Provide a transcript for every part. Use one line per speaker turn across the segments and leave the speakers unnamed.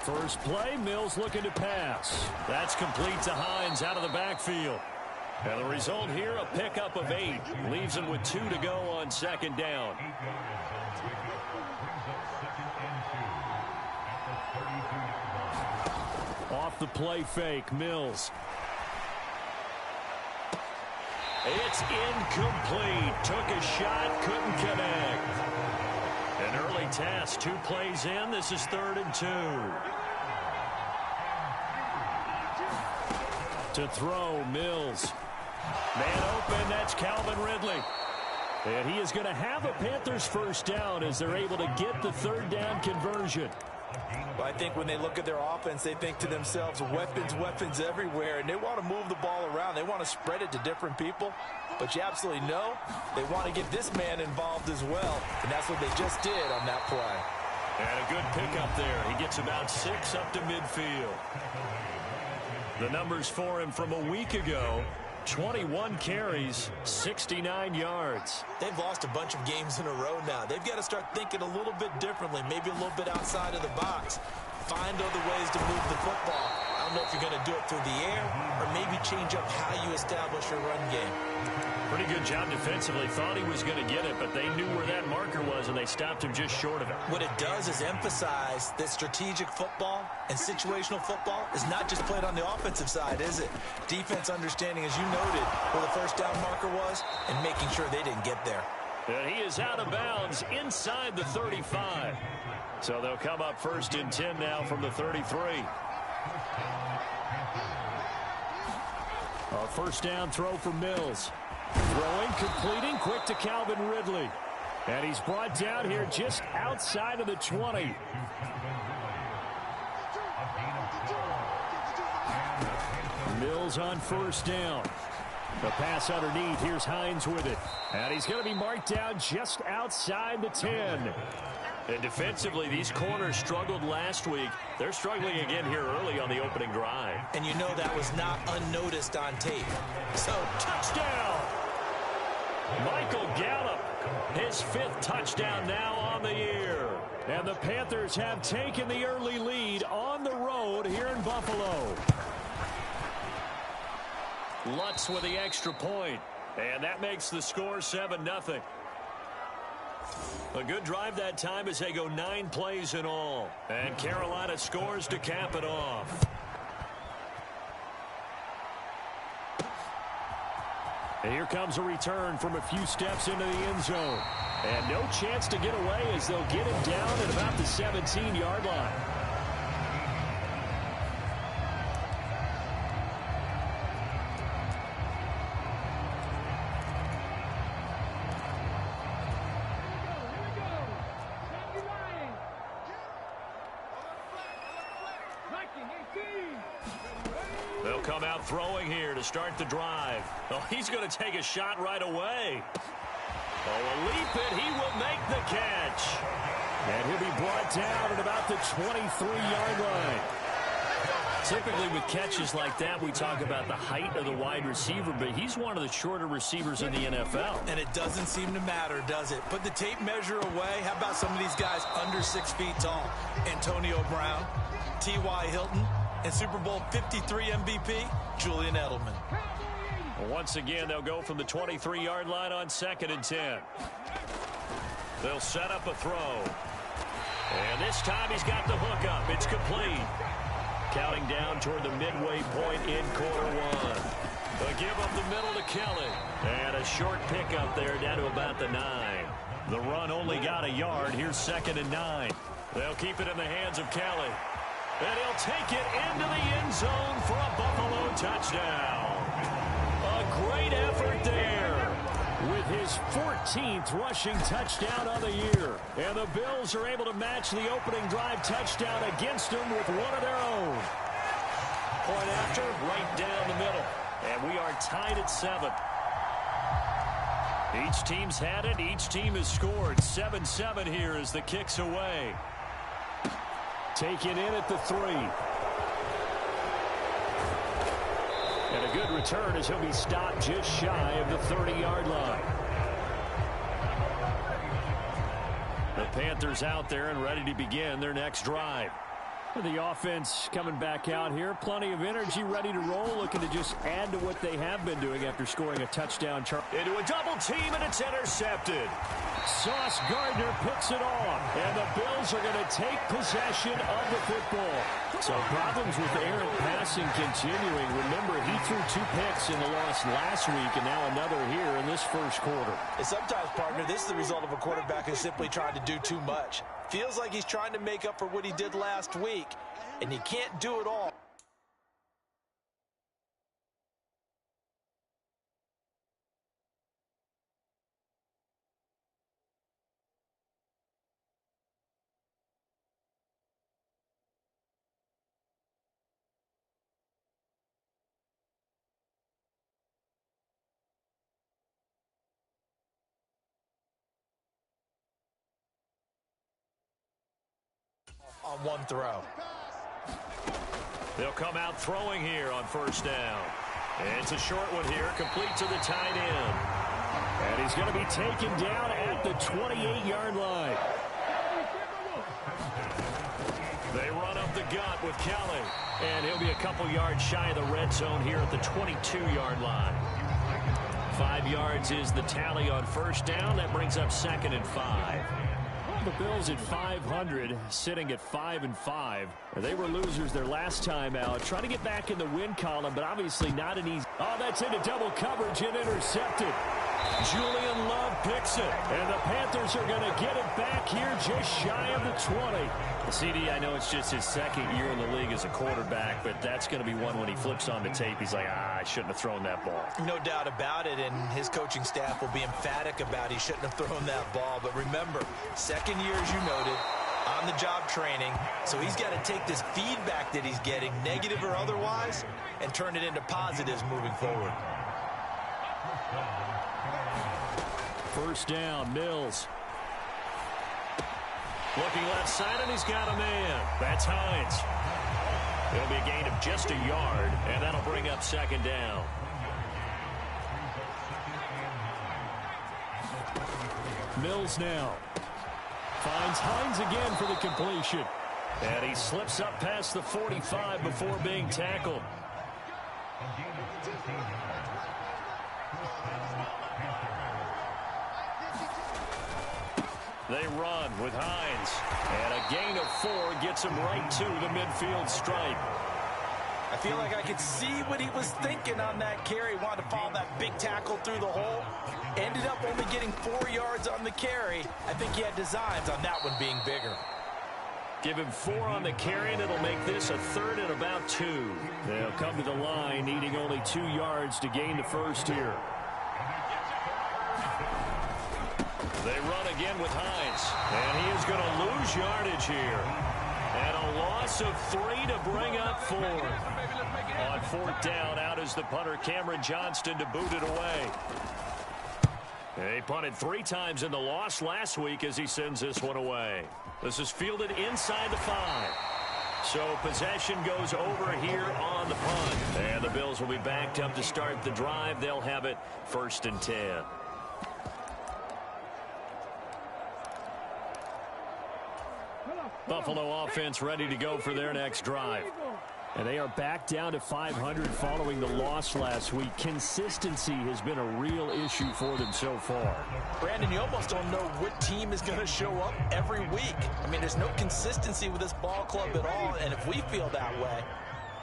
First play, Mills looking to pass. That's complete to Hines out of the backfield. And the result here, a pickup of 8. Leaves him with 2 to go on second down. Off the play fake, Mills. It's incomplete. Took a shot, couldn't connect. An early task, 2 plays in. This is 3rd and 2. To throw, Mills. Man open, that's Calvin Ridley. And he is going to have a Panthers first down as they're able to get the 3rd down conversion.
Well, I think when they look at their offense, they think to themselves, weapons, weapons everywhere, and they want to move the ball around. They want to spread it to different people. But you absolutely know they want to get this man involved as well, and that's what they just did on that play.
And a good pickup there. He gets about 6 up to midfield. The numbers for him from a week ago: 21 carries, 69 yards.
They've lost a bunch of games in a row now. They've got to start thinking a little bit differently, maybe a little bit outside of the box. Find other ways to move the football. I don't know if you're going to do it through the air or maybe change up how you establish your run game.
Pretty good job defensively. Thought he was going to get it, but they knew where that marker was, and they stopped him just short of it.
What it does is emphasize that strategic football and situational football is not just played on the offensive side, is it? Defense understanding, as you noted, where the first down marker was and making sure they didn't get there.
And he is out of bounds inside the 35. So they'll come up 1st and 10 now from the 33. A first down throw for Mills. Throwing, completing, quick to Calvin Ridley. And he's brought down here just outside of the 20. Mills on first down. The pass underneath. Here's Hines with it. And he's going to be marked down just outside the 10. And defensively, these corners struggled last week. They're struggling again here early on the opening drive.
And you know that was not unnoticed on tape. So,
touchdown! Michael Gallup, his 5th touchdown now on the year. And the Panthers have taken the early lead on the road here in Buffalo. Lutz with the extra point. And that makes the score 7-0. A good drive that time as they go 9 plays in all. And Carolina scores to cap it off. And here comes a return from a few steps into the end zone. And no chance to get away as they'll get him down at about the 17-yard line. They'll come out throwing here to start the drive. Oh, he's going to take a shot right away. Oh, a leap it. He will make the catch. And he'll be brought down at about the 23-yard line. Typically with catches like that, we talk about the height of the wide receiver, but he's one of the shorter receivers in the NFL.
And it doesn't seem to matter, does it? Put the tape measure away. How about some of these guys under 6 feet tall? Antonio Brown, T.Y. Hilton, and Super Bowl 53 MVP, Julian Edelman.
Once again, they'll go from the 23-yard line on 2nd and 10. They'll set up a throw. And this time he's got the hook up. It's complete. Counting down toward the midway point in quarter 1. A give up the middle to Kelly. And a short pickup there down to about the 9. The run only got a yard. Here's 2nd and 9. They'll keep it in the hands of Kelly. And he'll take it into the end zone for a Buffalo touchdown. A great effort there with his 14th rushing touchdown of the year. And the Bills are able to match the opening drive touchdown against them with one of their own. Point after, right down the middle. And we are tied at 7. Each team's had it. Each team has scored. 7-7 here as the kick's away. Taken in at the 3. And a good return as he'll be stopped just shy of the 30-yard line. The Panthers out there and ready to begin their next drive. The offense coming back out here. Plenty of energy, ready to roll, looking to just add to what they have been doing after scoring a touchdown. Into a double team, and it's intercepted. Sauce Gardner picks it off, and the Bills are going to take possession of the football. So problems with errant passing continuing. Remember, he threw 2 picks in the loss last week, and now another here in this first quarter.
And sometimes, partner, this is the result of a quarterback who's simply trying to do too much. Feels like he's trying to make up for what he did last week, and he can't do it all. On one throw.
They'll come out throwing here on first down. It's a short one here, complete to the tight end. And he's going to be taken down at the 28-yard line. They run up the gut with Kelly. And he'll be a couple yards shy of the red zone here at the 22-yard line. 5 yards is the tally on first down. That brings up 2nd and 5. The Bills at 500, sitting at 5-5. They were losers their last time out. Trying to get back in the win column, but obviously not an easy. Oh, that's into double coverage and intercepted. Julian Love picks it, and the Panthers are going to get it back here just shy of the 20. CD, I know it's just his 2nd year in the league as a quarterback, but that's going to be one when he flips on the tape. He's like, I shouldn't have thrown that ball.
No doubt about it, and his coaching staff will be emphatic about he shouldn't have thrown that ball. But remember, 2nd year, as you noted, on-the-job training, so he's got to take this feedback that he's getting, negative or otherwise, and turn it into positives moving forward.
First down, Mills. Looking left side, and he's got a man. That's Hines. It'll be a gain of just a yard, and that'll bring up 2nd down. Mills now. Finds Hines again for the completion. And he slips up past the 45 before being tackled. They run with Hines. And a gain of 4 gets him right to the midfield stripe.
I feel like I could see what he was thinking on that carry. Wanted to follow that big tackle through the hole. Ended up only getting 4 yards on the carry. I think he had designs on that one being bigger.
Give him 4 on the carry, and it'll make this a 3rd and about 2. They'll come to the line, needing only 2 yards to gain the first here. They run again with Hines, and he is going to lose yardage here. And a loss of 3 to bring up 4. On 4th down, out is the punter, Cameron Johnston, to boot it away. He punted 3 times in the loss last week as he sends this one away. This is fielded inside the 5. So possession goes over here on the punt. And the Bills will be backed up to start the drive. They'll have it 1st and 10. Buffalo offense ready to go for their next drive. And they are back down to 500 following the loss last week. Consistency has been a real issue for them so far.
Brandon, you almost don't know what team is going to show up every week. I mean, there's no consistency with this ball club at all, and if we feel that way,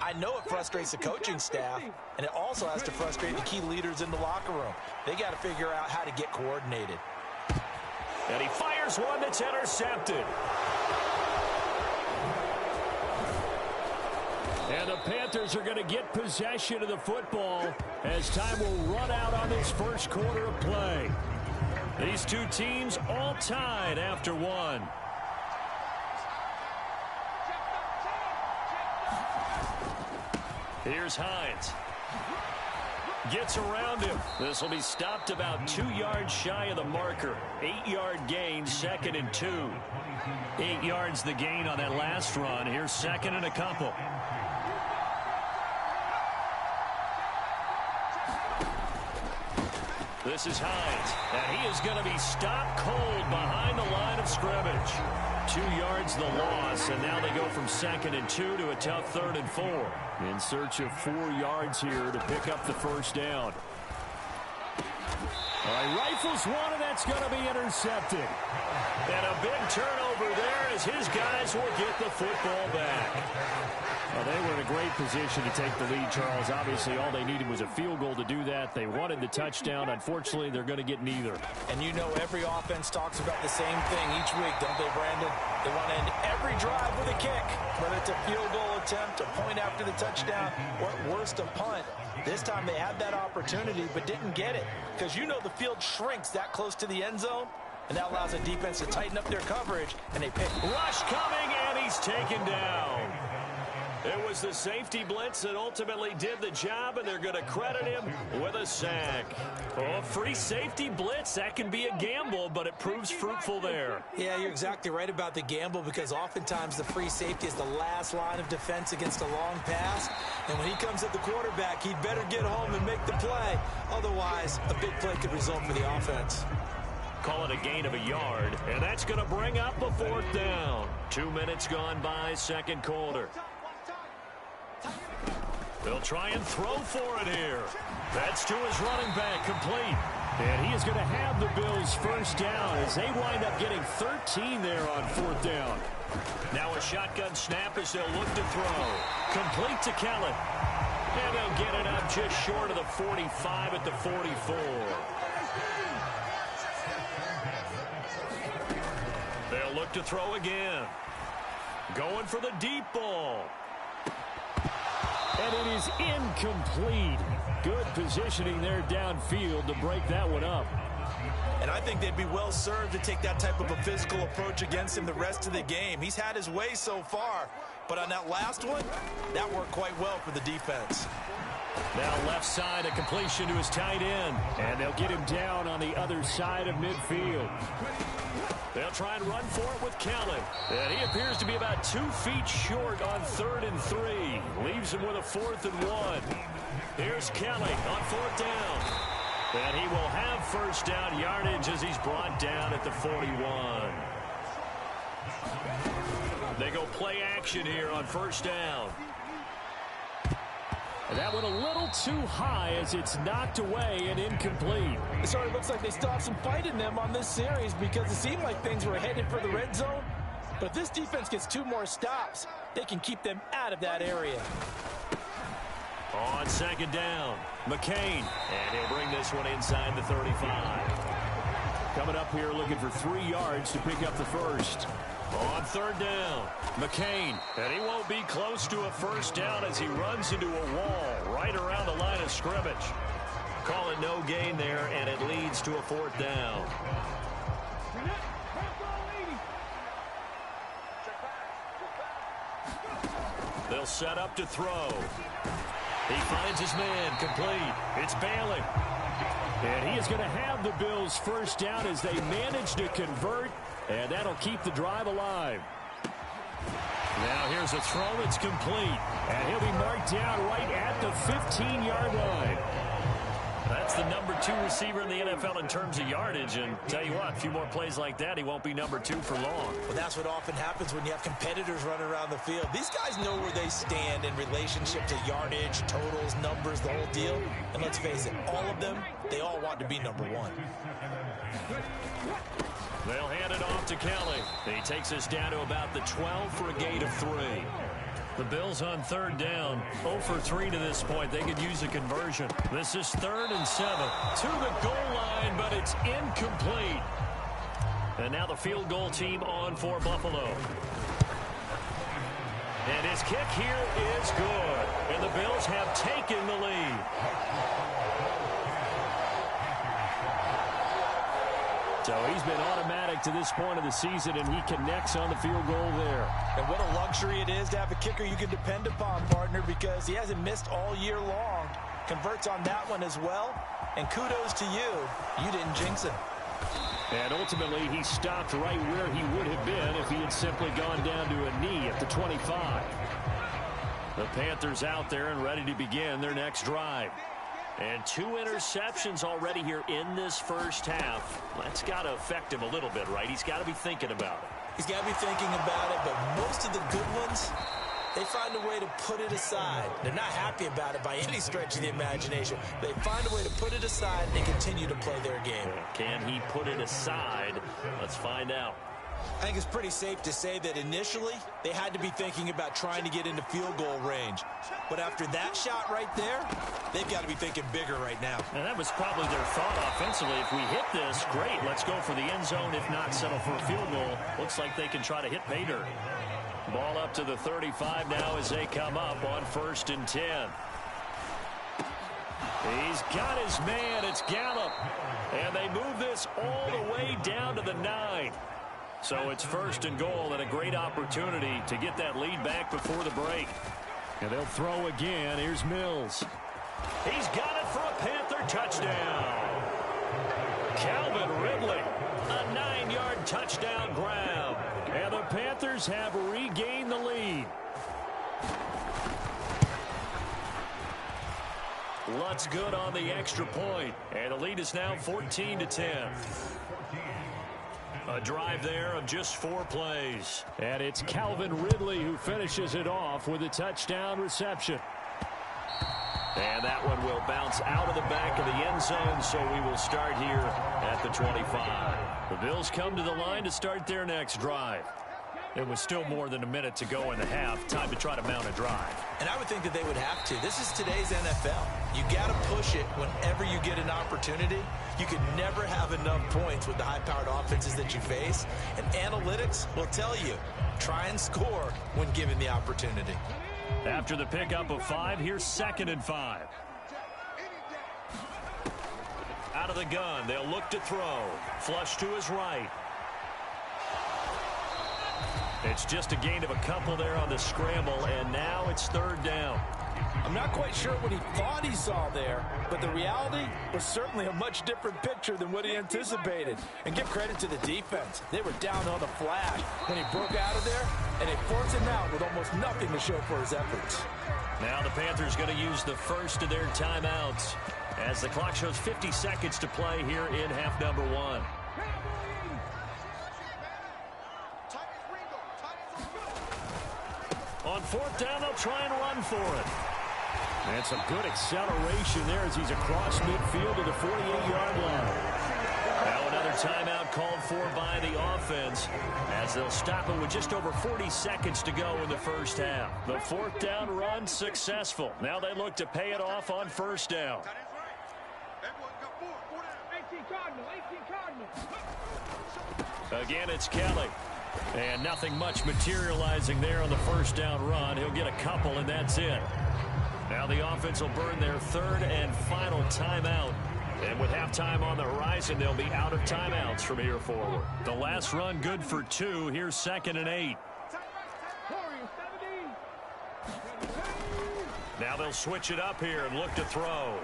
I know it frustrates the coaching staff, and it also has to frustrate the key leaders in the locker room. They got to figure out how to get coordinated.
And he fires one that's intercepted. And the Panthers are going to get possession of the football as time will run out on this first quarter of play. These two teams all tied after 1. Here's Hines. Gets around him. This will be stopped about 2 yards shy of the marker. 8-yard gain, 2nd and 2. 8 yards the gain on that last run. Here's 2nd and a couple. This is Hines, and he is going to be stopped cold behind the line of scrimmage. 2 yards the loss, and now they go from 2nd and 2 to a tough 3rd and 4. In search of 4 yards here to pick up the first down. All right, rifles one, and that's going to be intercepted. And a big turnover there as his guys will get the football back. Well, they were in a great position to take the lead, Charles. Obviously, all they needed was a field goal to do that. They wanted the touchdown. Unfortunately, they're going to get neither.
And you know every offense talks about the same thing each week, don't they, Brandon? They want to end every drive with a kick, whether it's a field goal attempt, a point after the touchdown, or at worst, a punt. This time they had that opportunity but didn't get it because you know the field shrinks that close to the end zone, and that allows the defense to tighten up their coverage, and they pick.
Rush coming, and he's taken down. It was the safety blitz that ultimately did the job, and they're going to credit him with a sack. Oh, free safety blitz, that can be a gamble, but it proves fruitful there.
Yeah, you're exactly right about the gamble because oftentimes the free safety is the last line of defense against a long pass. And when he comes at the quarterback, he'd better get home and make the play. Otherwise, a big play could result for the offense.
Call it a gain of a yard, and that's going to bring up a 4th down. 2 minutes gone by, 2nd quarter. They'll try and throw for it here. That's to his running back, complete. And he is going to have the Bills first down as they wind up getting 13 there on 4th down. Now a shotgun snap as they'll look to throw. Complete to Kelly. And they'll get it up just short of the 45 at the 44. They'll look to throw again. Going for the deep ball. And it is incomplete. Good positioning there downfield to break that one up.
And I think they'd be well served to take that type of a physical approach against him the rest of the game. He's had his way so far, but on that last one, that worked quite well for the defense.
Now left side, a completion to his tight end. And they'll get him down on the other side of midfield. They'll try and run for it with Kelly. And he appears to be about 2 feet short on 3rd and 3. Leaves him with a 4th and 1. Here's Kelly on 4th down. And he will have first down yardage as he's brought down at the 41. They go play action here on first down. And that one a little too high as it's knocked away and incomplete.
It sort of looks like they still have some fight in them on this series because it seemed like things were headed for the red zone. But if this defense gets 2 more stops, they can keep them out of that area.
On 2nd down, McCain. And he'll bring this one inside the 35. Coming up here looking for 3 yards to pick up the first. On 3rd down, McCain. And he won't be close to a first down as he runs into a wall right around the line of scrimmage. Call it no gain there, and it leads to a 4th down. They'll set up to throw. He finds his man, complete. It's Bailey. And he is going to have the Bills first down as they manage to convert, and that'll keep the drive alive. Now here's a throw that's complete, and he'll be marked down right at the 15-yard line. That's the number 2 receiver in the NFL in terms of yardage, and tell you what, a few more plays like that, he won't be number 2 for long.
Well, that's what often happens when you have competitors running around the field. These guys know where they stand in relationship to yardage, totals, numbers, the whole deal. And let's face it, all of them, they all want to be number 1.
They'll hand it off to Kelly. He takes us down to about the 12 for a gain of 3. The Bills on 3rd down, 0 for 3 to this point. They could use a conversion. This is 3rd and 7 to the goal line, but it's incomplete. And now the field goal team on for Buffalo. And his kick here is good. And the Bills have taken the lead. So he's been automatic to this point of the season, and he connects on the field goal there.
And what a luxury it is to have a kicker you can depend upon, partner, because he hasn't missed all year long. Converts on that one as well. And kudos to you. You didn't jinx him.
And ultimately, he stopped right where he would have been if he had simply gone down to a knee at the 25. The Panthers out there and ready to begin their next drive. And 2 interceptions already here in this first half. That's got to affect him a little bit, right? He's got to be thinking about it.
He's got to be thinking about it, but most of the good ones, they find a way to put it aside. They're not happy about it by any stretch of the imagination. They find a way to put it aside and continue to play their game.
Can he put it aside? Let's find out.
I think it's pretty safe to say that initially they had to be thinking about trying to get into field goal range. But after that shot right there, they've got to be thinking bigger right now.
And that was probably their thought offensively. If we hit this, great. Let's go for the end zone. If not, settle for a field goal. Looks like they can try to hit pay dirt. Ball up to the 35 now as they come up on 1st and 10. He's got his man. It's Gallup. And they move this all the way down to the 9. So it's 1st and goal and a great opportunity to get that lead back before the break. And they'll throw again. Here's Mills. He's got it for a Panther touchdown. Calvin Ridley, a 9-yard touchdown grab. And the Panthers have regained the lead. Lutz good on the extra point. And the lead is now 14-10. A drive there of just 4 plays. And it's Calvin Ridley who finishes it off with a touchdown reception. And that one will bounce out of the back of the end zone, so we will start here at the 25. The Bills come to the line to start their next drive. It was still more than a minute to go in the half. Time to try to mount a drive.
And I would think that they would have to. This is today's NFL. You got to push it whenever you get an opportunity. You can never have enough points with the high-powered offenses that you face. And analytics will tell you, try and score when given the opportunity.
After the pickup of 5, here's 2nd and 5. Out of the gun, they'll look to throw. Flush to his right. It's just a gain of a couple there on the scramble, and now it's 3rd down.
I'm not quite sure what he thought he saw there, but the reality was certainly a much different picture than what he anticipated. And give credit to the defense. They were down on the flash when he broke out of there, and they forced him out with almost nothing to show for his efforts.
Now the Panthers going to use the first of their timeouts as the clock shows 50 seconds to play here in half number 1. On 4th down, they'll try and run for it. And some good acceleration there as he's across midfield to the 48-yard line. Now another timeout called for by the offense as they'll stop it with just over 40 seconds to go in the first half. The 4th down run successful. Now they look to pay it off on 1st down. Again, it's Kelly. And nothing much materializing there on the 1st down run. He'll get a couple, and that's it. Now the offense will burn their 3rd and final timeout. And with halftime on the horizon, they'll be out of timeouts from here forward. The last run good for 2. Here's 2nd and 8. Now they'll switch it up here and look to throw.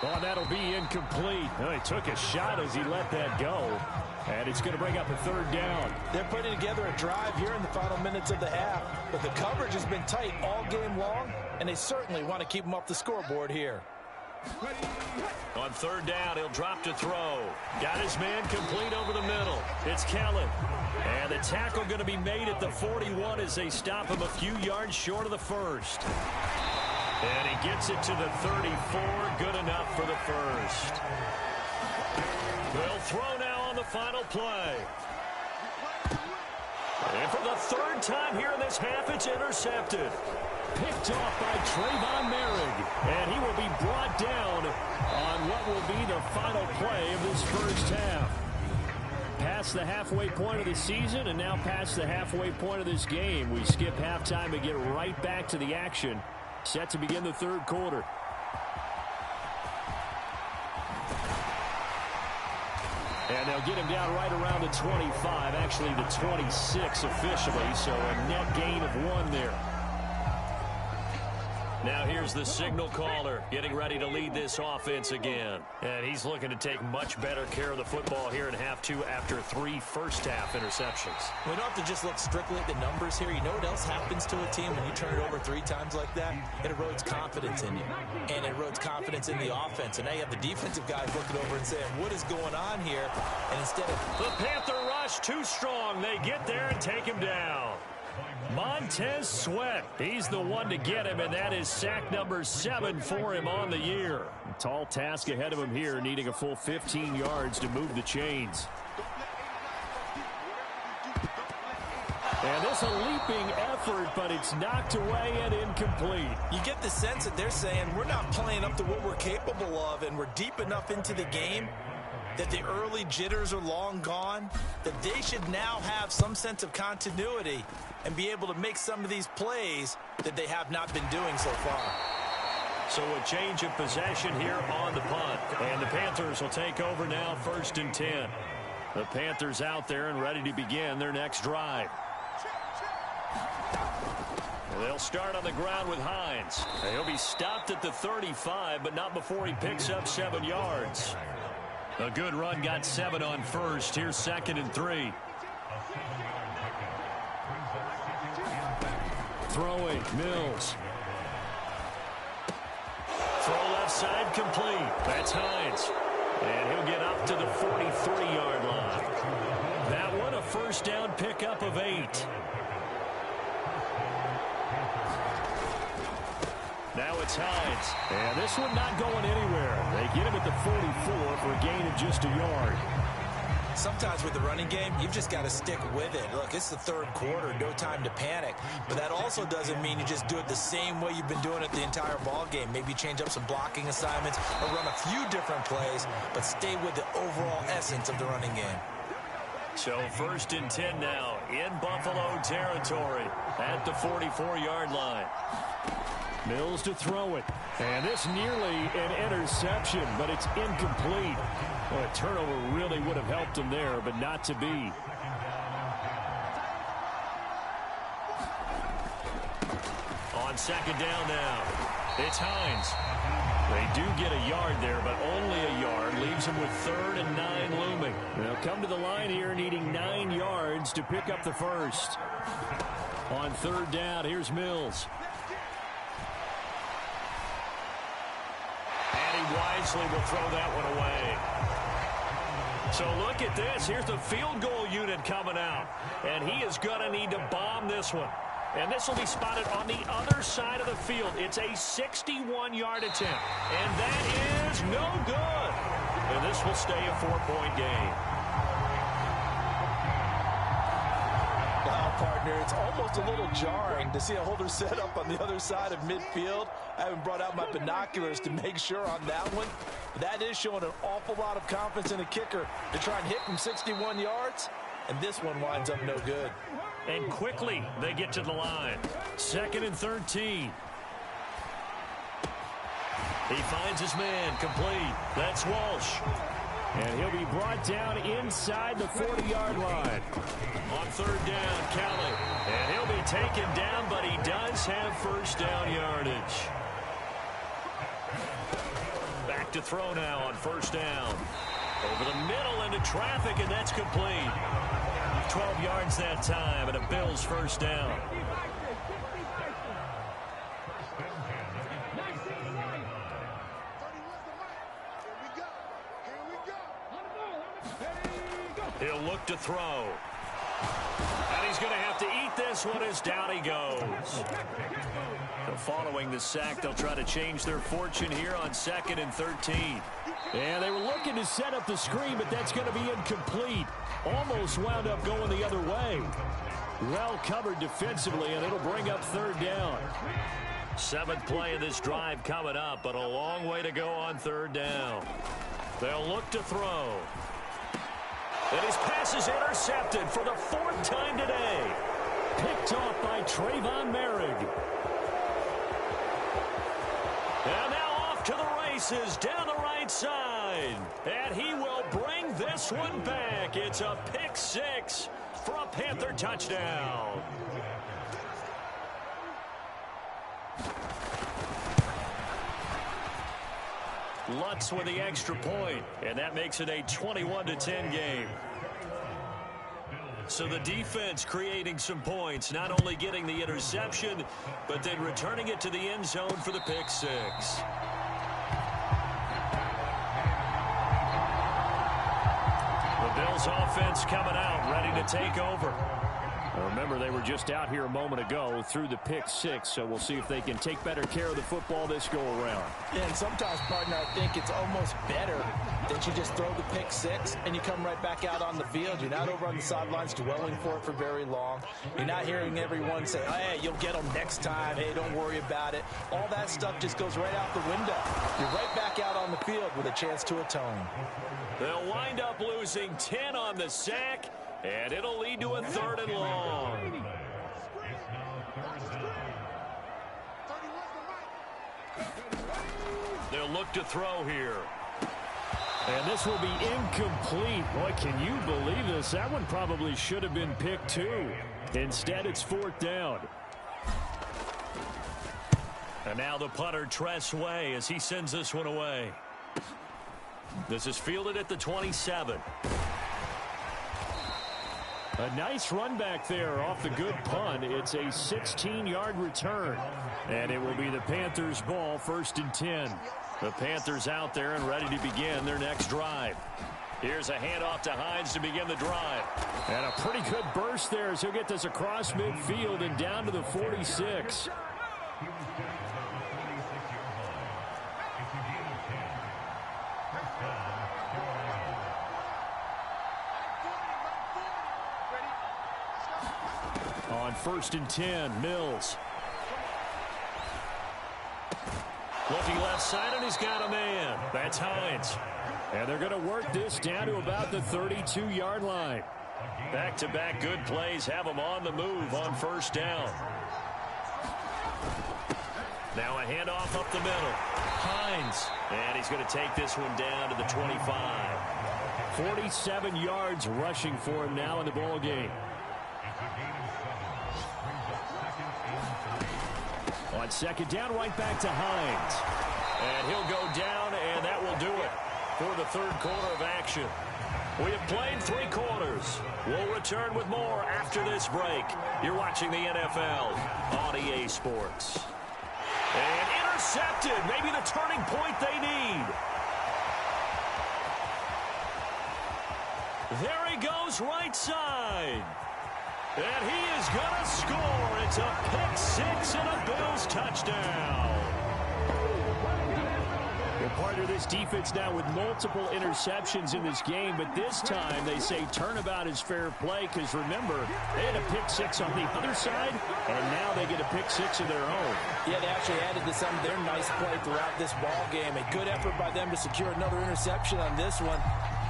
Oh, that'll be incomplete. Oh, he took a shot as he let that go. And it's going to bring up a 3rd down.
They're putting together a drive here in the final minutes of the half, but the coverage has been tight all game long, and they certainly want to keep them off the scoreboard here.
On 3rd down, he'll drop to throw. Got his man complete over the middle. It's Kelly. And the tackle going to be made at the 41 as they stop him a few yards short of the 1st. And he gets it to the 34. Good enough for the 1st. They'll throw now on the final play. And for the 3rd time here in this half, it's intercepted. Picked off by Trayvon Merrick. And he will be brought down on what will be the final play of this first half. Past the halfway point of the season and now past the halfway point of this game. We skip halftime and get right back to the action. Set to begin the 3rd quarter. And they'll get him down right around the 25, actually the 26 officially, so a net gain of 1 there. Now here's the signal caller getting ready to lead this offense again. And he's looking to take much better care of the football here in half two after 3 first-half interceptions.
We don't have to just look strictly at the numbers here. You know what else happens to a team when you turn it over 3 times like that? It erodes confidence in you. And it erodes confidence in the offense. And now you have the defensive guys looking over and saying, what is going on here? And instead of...
The Panther rush too strong. They get there and take him down. Montez Sweat, he's the one to get him, and that is sack number 7 for him on the year. Tall task ahead of him here, needing a full 15 yards to move the chains. And this a leaping effort, but it's knocked away and incomplete.
You get the sense that they're saying we're not playing up to what we're capable of, and we're deep enough into the game that the early jitters are long gone, that they should now have some sense of continuity and be able to make some of these plays that they have not been doing so far.
So a change of possession here on the punt. And the Panthers will take over now, 1st and 10. The Panthers out there and ready to begin their next drive. They'll start on the ground with Hines. He'll be stopped at the 35, but not before he picks up 7 yards. A good run got 7 on first. Here's 2nd and 3. Throwing, Mills. Throw left side complete. That's Hines. And he'll get up to the 43-yard line. That one a first down pickup of 8. Now it's Hines. And this one not going anywhere. They get him at the 44 for a gain of just a yard.
Sometimes with the running game, you've just got to stick with it. Look, it's the 3rd quarter, no time to panic. But that also doesn't mean you just do it the same way you've been doing it the entire ball game. Maybe change up some blocking assignments or run a few different plays, but stay with the overall essence of the running game.
So 1st and 10 now in Buffalo territory at the 44-yard line. Mills to throw it. And this nearly an interception, but it's incomplete. Well, a turnover really would have helped him there, but not to be. On 2nd down now, it's Hines. They do get a yard there, but only a yard. Leaves him with 3rd and 9 looming. They'll come to the line here needing 9 yards to pick up the first. On 3rd down, here's Mills. Wisely will throw that one away. So look at this. Here's the field goal unit coming out. And he is going to need to bomb this one. And this will be spotted on the other side of the field. It's a 61-yard attempt. And that is no good. And this will stay a 4-point game.
Partner, it's almost a little jarring to see a holder set up on the other side of midfield. I haven't brought out my binoculars to make sure on that one. That is showing an awful lot of confidence in a kicker to try and hit from 61 yards, and this one winds up no good.
And quickly they get to the line. 2nd and 13. He finds his man complete. That's Walsh. And he'll be brought down inside the 40-yard line. On 3rd down, Kelly. And he'll be taken down, but he does have 1st down yardage. Back to throw now on 1st down. Over the middle into traffic, and that's complete. 12 yards that time, and a Bills 1st down. He'll look to throw. And he's going to have to eat this one as down he goes. So following the sack, they'll try to change their fortune here on 2nd and 13. And they were looking to set up the screen, but that's going to be incomplete. Almost wound up going the other way. Well covered defensively, and it'll bring up 3rd down. 7th play of this drive coming up, but a long way to go on 3rd down. They'll look to throw. And his pass is intercepted for the 4th time today. Picked off by Trayvon Merrick. And now off to the races down the right side. And he will bring this one back. It's a pick 6 for a Panther touchdown. Lutz with the extra point, and that makes it a 21-10 game. So the defense creating some points, not only getting the interception, but then returning it to the end zone for the pick six. The Bills offense coming out, ready to take over.
Well, remember, they were just out here a moment ago through the pick six, so we'll see if they can take better care of the football this go-around.
And sometimes, partner, I think it's almost better that you just throw the pick six and you come right back out on the field. You're not over on the sidelines dwelling for it for very long. You're not hearing everyone say, hey, you'll get them next time. Hey, don't worry about it. All that stuff just goes right out the window. You're right back out on the field with a chance to atone.
They'll wind up losing 10 on the sack, and it'll lead to a 3rd and long. They'll look to throw here.
And this will be incomplete. Boy, can you believe this? That one probably should have been picked too. Instead, it's 4th down.
And now the punter, Tress Way, as he sends this one away. This is fielded at the 27.
A nice run back there off the good punt. It's a 16-yard return. And it will be the Panthers' ball, 1st and 10.
The Panthers out there and ready to begin their next drive. Here's a handoff to Hines to begin the drive.
And a pretty good burst there as he'll get this across midfield and down to the 46. On 1st and 10, Mills.
Looking left side, and he's got a man. That's Hines.
And they're going to work this down to about the 32-yard line.
Back-to-back good plays have them on the move on 1st down. Now a handoff up the middle. Hines. And he's going to take this one down to the 25.
47 yards rushing for him now in the ball game. On 2nd down, right back to Hines.
And he'll go down, and that will do it for the 3rd quarter of action. We have played 3 quarters. We'll return with more after this break. You're watching the NFL on EA Sports. And intercepted. Maybe the turning point they need. There he goes, right side. And he is going to score. It's a pick six and a Bills touchdown.
Well, partner, this defense now with multiple interceptions in this game, but this time they say turnabout is fair play because, remember, they had a pick six on the other side, and now they get a pick six of their own.
Yeah, they actually added to some of their nice play throughout this ball game. A good effort by them to secure another interception on this one.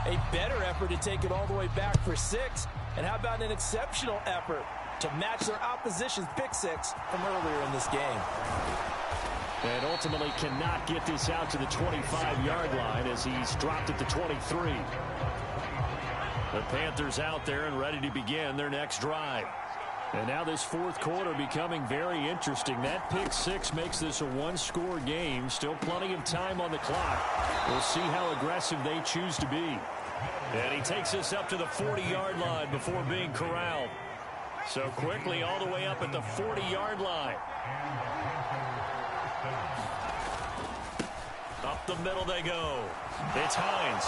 A better effort to take it all the way back for 6. And how about an exceptional effort to match their opposition's pick six from earlier in this game?
And ultimately cannot get this out to the 25-yard line as he's dropped at the 23.
The Panthers out there and ready to begin their next drive.
And now this 4th quarter becoming very interesting. That pick six makes this a 1-score game. Still plenty of time on the clock. We'll see how aggressive they choose to be.
And he takes us up to the 40-yard line before being corralled. So quickly all the way up at the 40-yard line. Up the middle they go. It's Hines.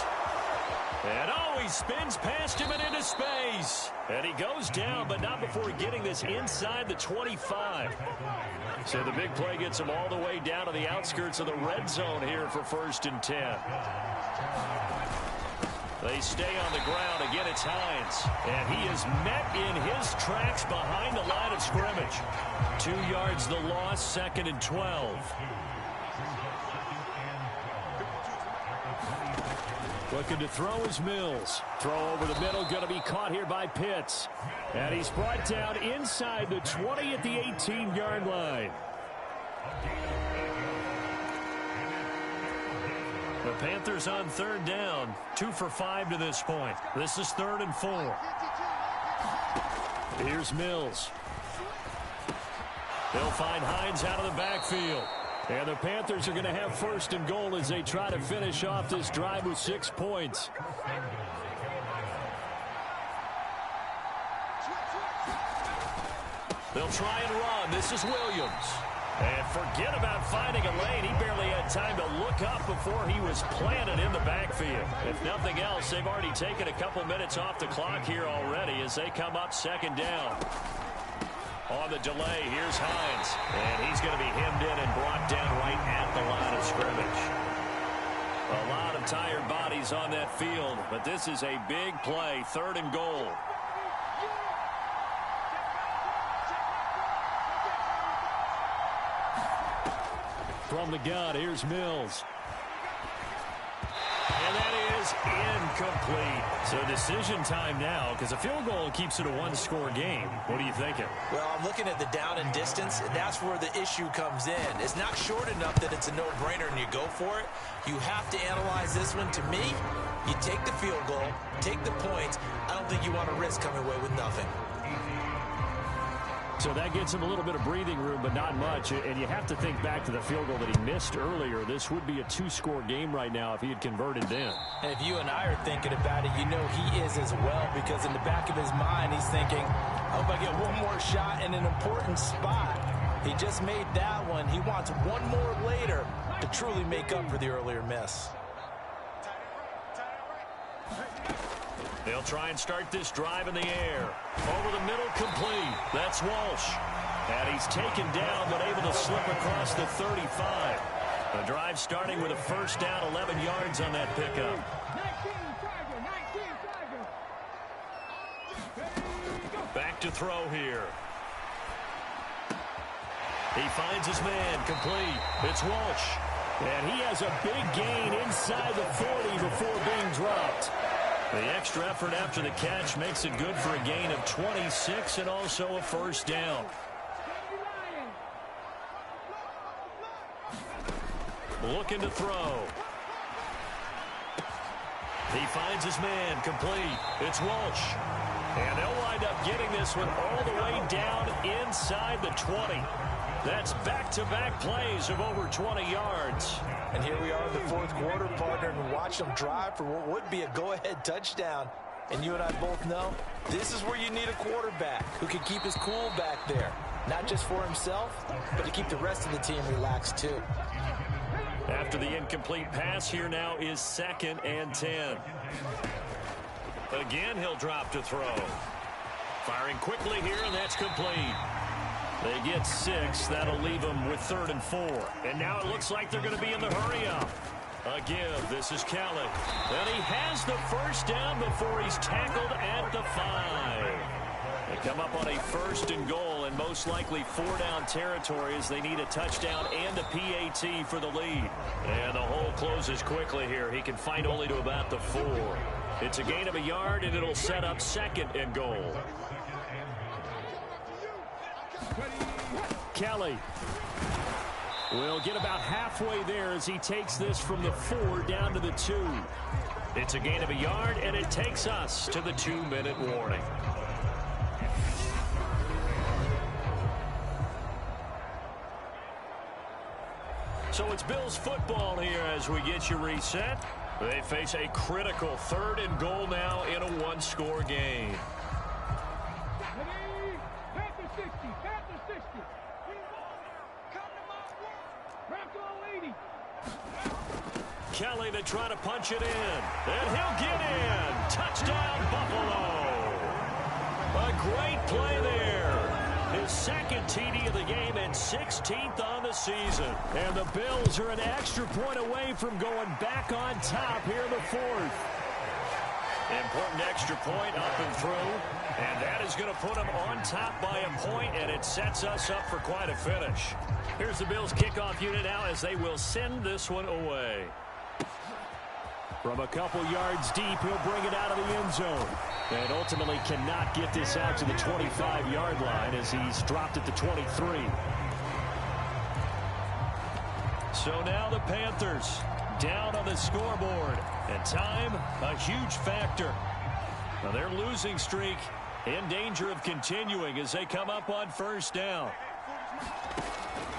And oh, he spins past him and into space. And he goes down, but not before getting this inside the 25. So the big play gets him all the way down to the outskirts of the red zone here for 1st and 10. They stay on the ground. Again, it's Hines. And he is met in his tracks behind the line of scrimmage. 2 yards the loss, 2nd and 12.
Looking to throw is Mills. Throw over the middle, going to be caught here by Pitts. And he's brought down inside the 20 at the 18-yard line.
The Panthers on 3rd down, 2 for 5 to this point. This is 3rd and 4.
Here's Mills.
They'll find Hines out of the backfield.
And the Panthers are going to have first and goal as they try to finish off this drive with 6 points. They'll try and run. This is Williams. And forget about finding a lane. He barely had time to look up before he was planted in the backfield. If nothing else, they've already taken a couple minutes off the clock here already as they come up second down. On the delay, here's Hines. And he's going to be hemmed in and brought down right at the line of scrimmage. A lot of tired bodies on that field, but this is a big play, 3rd and goal. From the gun, here's Mills. And that is incomplete. So decision time now, because a field goal keeps it a one-score game. What are you thinking?
Well, I'm looking at the down and distance, and that's where the issue comes in. It's not short enough that it's a no-brainer and you go for it. You have to analyze this one. To me, you take the field goal, take the points. I don't think you want to risk coming away with nothing.
So that gets him a little bit of breathing room, but not much. And you have to think back to the field goal that he missed earlier. This would be a 2-score game right now if he had converted then.
And if you and I are thinking about it, you know he is as well, because in the back of his mind, he's thinking, I hope I get one more shot in an important spot. He just made that one. He wants one more later to truly make up for the earlier miss.
They'll try and start this drive in the air. Over the middle, complete. That's Walsh. And he's taken down, but able to slip across the 35. The drive starting with a first down, 11 yards on that pickup. Back to throw here. He finds his man, complete. It's Walsh.
And he has a big gain inside the 40 before being dropped.
The extra effort after the catch makes it good for a gain of 26 and also a first down. Looking to throw. He finds his man, complete. It's Walsh. And they'll wind up getting this one all the way down inside the 20. That's back-to-back plays of over 20 yards.
And here we are in the 4th quarter, partner, and watch them drive for what would be a go-ahead touchdown. And you and I both know this is where you need a quarterback who can keep his cool back there. Not just for himself, but to keep the rest of the team relaxed too.
After the incomplete pass, here now is 2nd and 10. Again, he'll drop to throw. Firing quickly here, and that's complete. They get 6. That'll leave them with 3rd and 4. And now it looks like they're going to be in the hurry-up. Again, this is Kelly. And he has the first down before he's tackled at the 5. They come up on a 1st and goal, and most likely 4-down territory as they need a touchdown and a PAT for the lead. And the hole closes quickly here. He can fight only to about the 4. It's a gain of a yard, and it'll set up 2nd and goal.
Kelly will get about halfway there as he takes this from the 4 down to the 2.
It's a gain of a yard, and it takes us to the 2-minute warning. So it's Bills football here as we get you reset. They face a critical 3rd and goal now in a 1-score game. Kelly to try to punch it in. And he'll get in. Touchdown, Buffalo. A great play there. His 2nd TD of the game and 16th on the season.
And the Bills are an extra point away from going back on top here in the 4th.
Important extra point up and through. And that is going to put them on top by a point, and it sets us up for quite a finish. Here's the Bills kickoff unit now as they will send this one away.
From a couple yards deep, he'll bring it out of the end zone. And ultimately cannot get this out to the 25-yard line as he's dropped at the 23.
So now the Panthers down on the scoreboard. And time, a huge factor. Now their losing streak in danger of continuing as they come up on 1st down.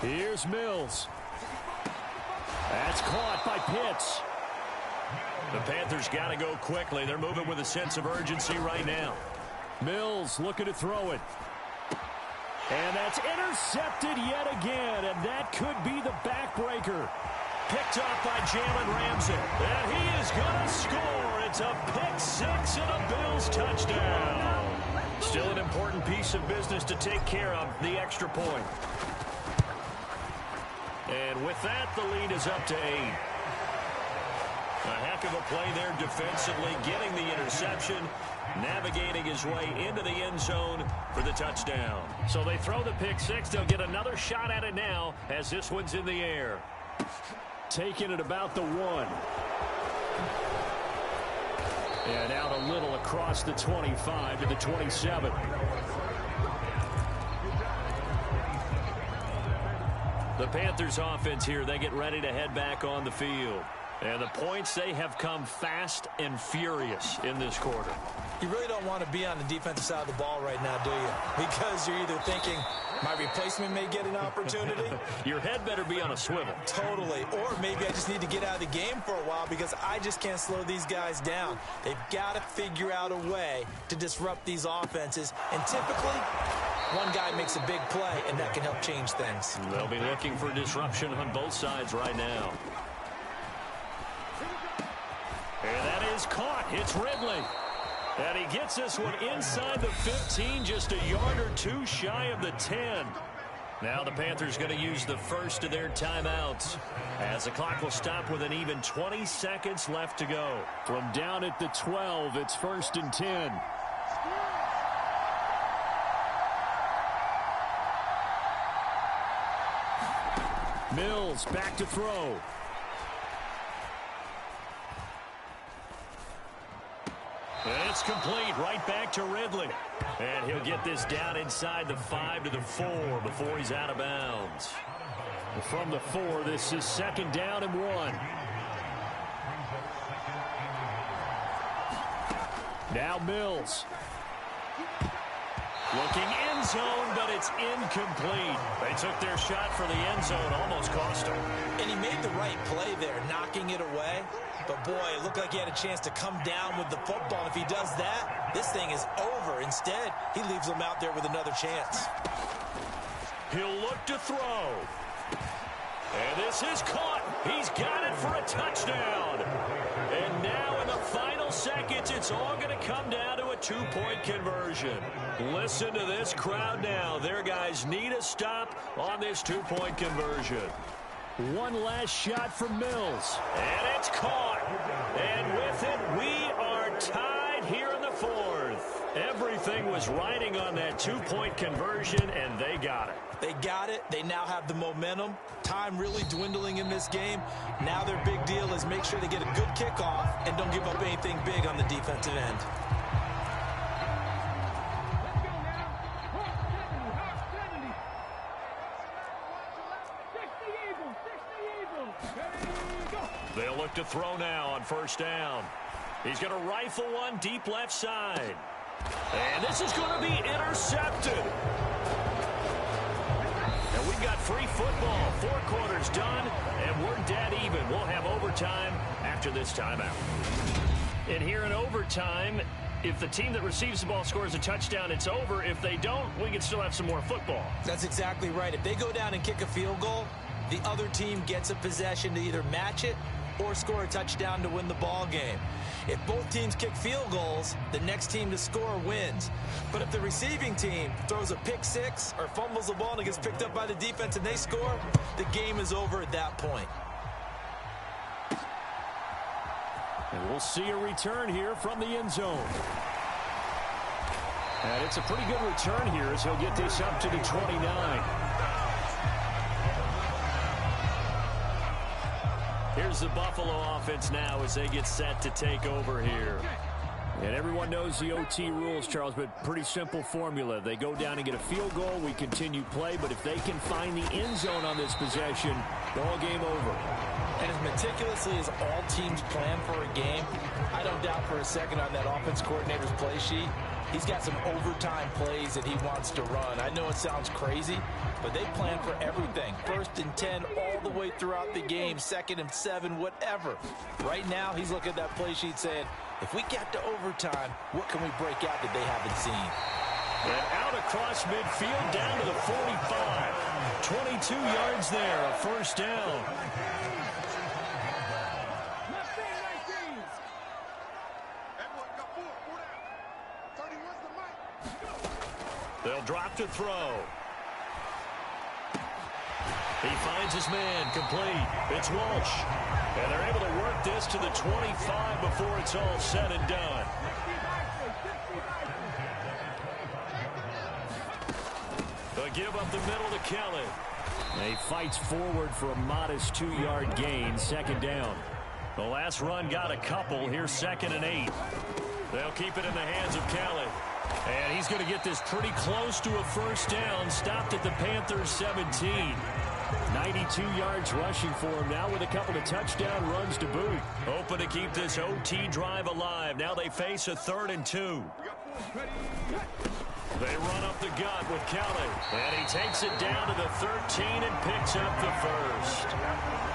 Here's Mills. That's caught by Pitts.
The Panthers got to go quickly. They're moving with a sense of urgency right now.
Mills looking to throw it. And that's intercepted yet again, and that could be the backbreaker.
Picked off by Jalen Ramsey. And he is going to score. It's a pick six and a Bills touchdown. Still an important piece of business to take care of, the extra point. And with that, the lead is up to 8. A heck of a play there defensively, getting the interception, navigating his way into the end zone for the touchdown.
So they throw the pick six. They'll get another shot at it now as this one's in the air. Taking it about the 1. And out a little across the 25 to the 27.
The Panthers offense here, they get ready to head back on the field. And the points, they have come fast and furious in this quarter.
You really don't want to be on the defensive side of the ball right now, do you? Because you're either thinking, my replacement may get an opportunity.
Your head better be on a swivel.
Totally. Or maybe I just need to get out of the game for a while because I just can't slow these guys down. They've got to figure out a way to disrupt these offenses. And typically, one guy makes a big play, and that can help change things.
They'll be looking for disruption on both sides right now.
And that is caught. It's Ridley. And he gets this one inside the 15, just a yard or two shy of the 10.
Now the Panthers going to use the first of their timeouts as the clock will stop with an even 20 seconds left to go.
From down at the 12, it's 1st and 10. Mills back to throw.
And it's complete, right back to Ridley. And he'll get this down inside the 5 to the 4 before he's out of bounds.
From the 4, this is 2nd down and 1. Now Mills.
Looking end zone, but it's incomplete. They took their shot for the end zone, almost cost him.
And he made the right play there, knocking it away. But, boy, it looked like he had a chance to come down with the football. If he does that, this thing is over. Instead, he leaves him out there with another chance.
He'll look to throw. And this is caught. He's got it for a touchdown. And now in the final seconds, it's all going to come down to a 2-point conversion. Listen to this crowd now. Their guys need a stop on this 2-point conversion.
One last shot for Mills.
And it's caught. And with it, we are tied here in the 4th. Everything was riding on that 2-point conversion, and they got it.
They got it. They now have the momentum. Time really dwindling in this game. Now their big deal is make sure they get a good kickoff and don't give up anything big on the defensive end.
They'll look to throw now on 1st down. He's going to rifle one deep left side. And this is going to be intercepted. And we've got free football. 4 quarters done, and we're dead even. We'll have overtime after this timeout. And here in overtime, if the team that receives the ball scores a touchdown, it's over. If they don't, we can still have some more football.
That's exactly right. If they go down and kick a field goal, the other team gets a possession to either match it or score a touchdown to win the ball game. If both teams kick field goals, the next team to score wins. But if the receiving team throws a pick six or fumbles the ball and it gets picked up by the defense and they score, the game is over at that point.
And we'll see a return here from the end zone. And it's a pretty good return here as he'll get this up to the 29.
Here's the Buffalo offense now as they get set to take over here.
And everyone knows the OT rules, Charles, but pretty simple formula. They go down and get a field goal, we continue play, but if they can find the end zone on this possession, ball game over.
And as meticulously as all teams plan for a game, I don't doubt for a second on that offense coordinator's play sheet, He's got some overtime plays that he wants to run. I know it sounds crazy, but they plan for everything. 1st and 10 all the way throughout the game, 2nd and 7, whatever. Right now, he's looking at that play sheet saying, if we get to overtime, what can we break out that they haven't seen?
And out across midfield, down to the 45. 22 yards there, a first down. They'll drop to throw. He finds his man, complete. It's Walsh. And they're able to work this to the 25 before it's all said and done. They'll give up the middle to Kelly.
He fights forward for a modest 2-yard gain, 2nd down.
The last run got a couple. Here's 2nd and 8. They'll keep it in the hands of Kelly. And he's going to get this pretty close to a first down. Stopped at the Panthers' 17.
92 yards rushing for him now with a couple of touchdown runs to boot.
Open to keep this OT drive alive. Now they face a 3rd and 2. They run up the gut with Kelly. And he takes it down to the 13 and picks up the first.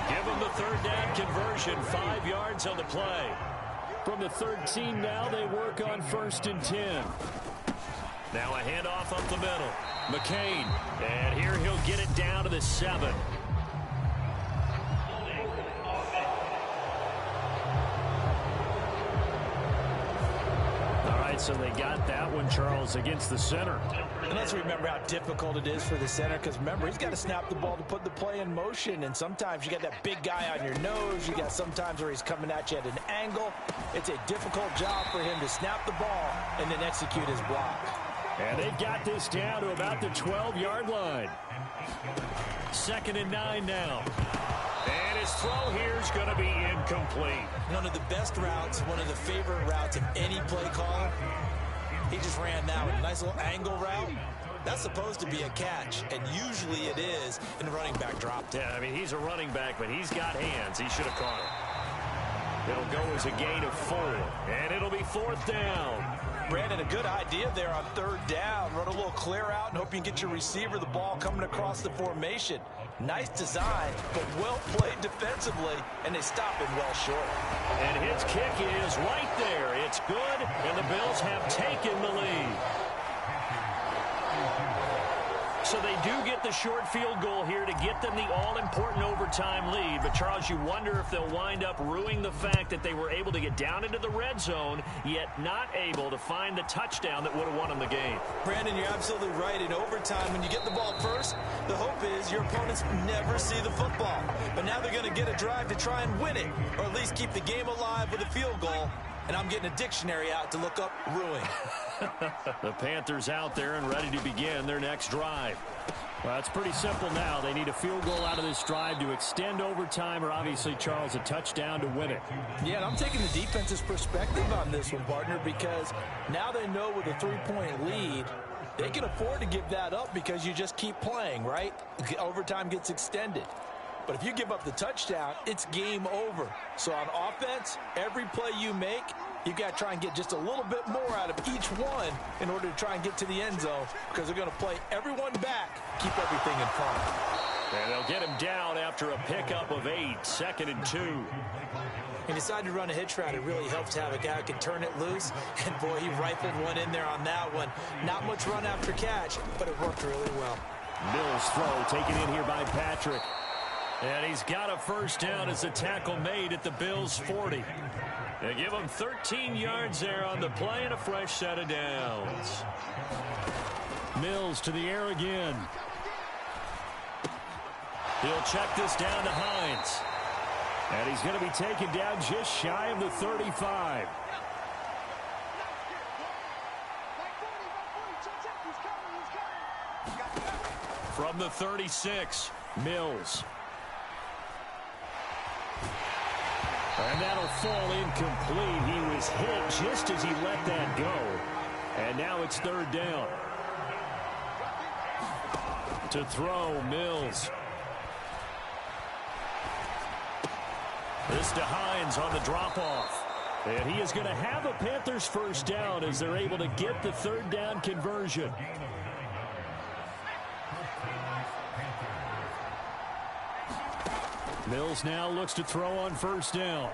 Give him the 3rd down conversion. 5 yards on the play.
From the 13 now, they work on 1st and 10.
Now a handoff up the middle. McCain. And here he'll get it down to the 7.
All right, so they got that one, Charles, against the center.
And let's remember how difficult it is for the center, because remember, he's got to snap the ball to put the play in motion, and sometimes you got that big guy on your nose. You got sometimes where he's coming at you at an angle. It's a difficult job for him to snap the ball and then execute his block.
And they've got this down to about the 12-yard line.
2nd and 9 now. And his throw here is going to be incomplete.
One of the best routes, one of the favorite routes of any play caller. He just ran that one. Nice little angle route. That's supposed to be a catch, and usually it is in a running back drop.
Yeah, I mean, he's a running back, but he's got hands. He should have caught it. It'll go as a gain of 4, and it'll be 4th down.
Brandon, a good idea there on 3rd down. Run a little clear out and hope you can get your receiver the ball coming across the formation. Nice design, but well played defensively, and they stop him well short.
And his kick is right there. It's good, and the Bills have taken the lead. So they do get the short field goal here to get them the all-important overtime lead. But, Charles, you wonder if they'll wind up ruining the fact that they were able to get down into the red zone, yet not able to find the touchdown that would have won them the game.
Brandon, you're absolutely right. In overtime, when you get the ball first, the hope is your opponents never see the football. But now they're going to get a drive to try and win it, or at least keep the game alive with a field goal. And I'm getting a dictionary out to look up ruin.
The Panthers out there and ready to begin their next drive.
Well, it's pretty simple now. They need a field goal out of this drive to extend overtime, or obviously, Charles, a touchdown to win it.
Yeah, and I'm taking the defense's perspective on this one, partner, because now they know with a 3-point lead, they can afford to give that up because you just keep playing, right? Overtime gets extended. But if you give up the touchdown, it's game over. So on offense, every play you make, you've got to try and get just a little bit more out of each one in order to try and get to the end zone, because they're going to play everyone back, keep everything in front.
And they'll get him down after a pickup of 8, 2nd and 2.
He decided to run a hitch route. It really helps to have a guy who can turn it loose. And, boy, he rifled one in there on that one. Not much run after catch, but it worked really well.
Mills' throw taken in here by Patrick.
And he's got a first down as the tackle made at the Bills' 40. They give him 13 yards there on the play and a fresh set of downs.
Mills to the air again.
He'll check this down to Hines.
And he's going to be taken down just shy of the 35.
From the 36, Mills.
And that'll fall incomplete. He was hit just as he let that go. And now it's 3rd down. To throw, Mills.
This to Hines on the drop-off.
And he is going to have a Panthers first down as they're able to get the third down conversion. Mills now looks to throw on first down.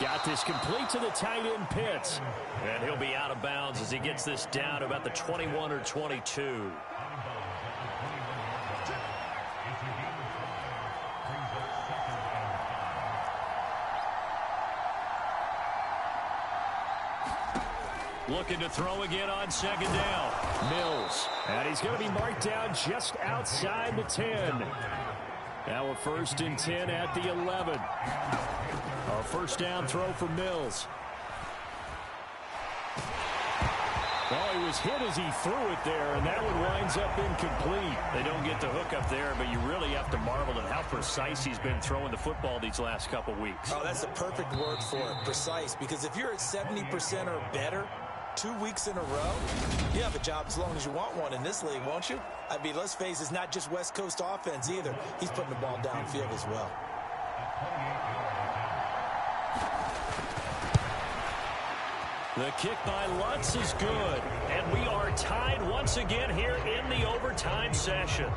Got this complete to the tight end Pitts.
And he'll be out of bounds as he gets this down to about the 21 or 22. Looking to throw again on second down.
Mills. And he's going to be marked down just outside the 10. Now a 1st and 10 at the 11. A first down throw for Mills. Well, he was hit as he threw it there, and that one winds up incomplete.
They don't get the hook up there, but you really have to marvel at how precise he's been throwing the football these last couple weeks.
Oh, that's the perfect word for it, precise, because if you're at 70% or better 2 weeks in a row, you have a job as long as you want one in this league, won't you? I mean, let's face it, it's not just West Coast offense either. He's putting the ball downfield as well.
The kick by Lutz is good, and we are tied once again here in the overtime session.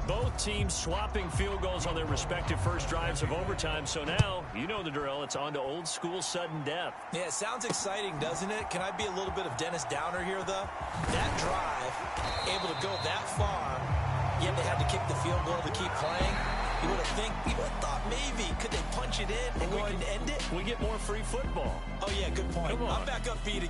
Both teams swapping field goals on their respective first drives of overtime, so now, you know the drill, it's on to old school sudden death.
Yeah, it sounds exciting, doesn't it? Can I be a little bit of Dennis Downer here, though? That drive, able to go that far, yet they had to kick the field goal to keep playing. You would have thought maybe, could they punch it in and go ahead and end it?
We get more free football.
Oh, yeah, good point. I'm back up, Pete.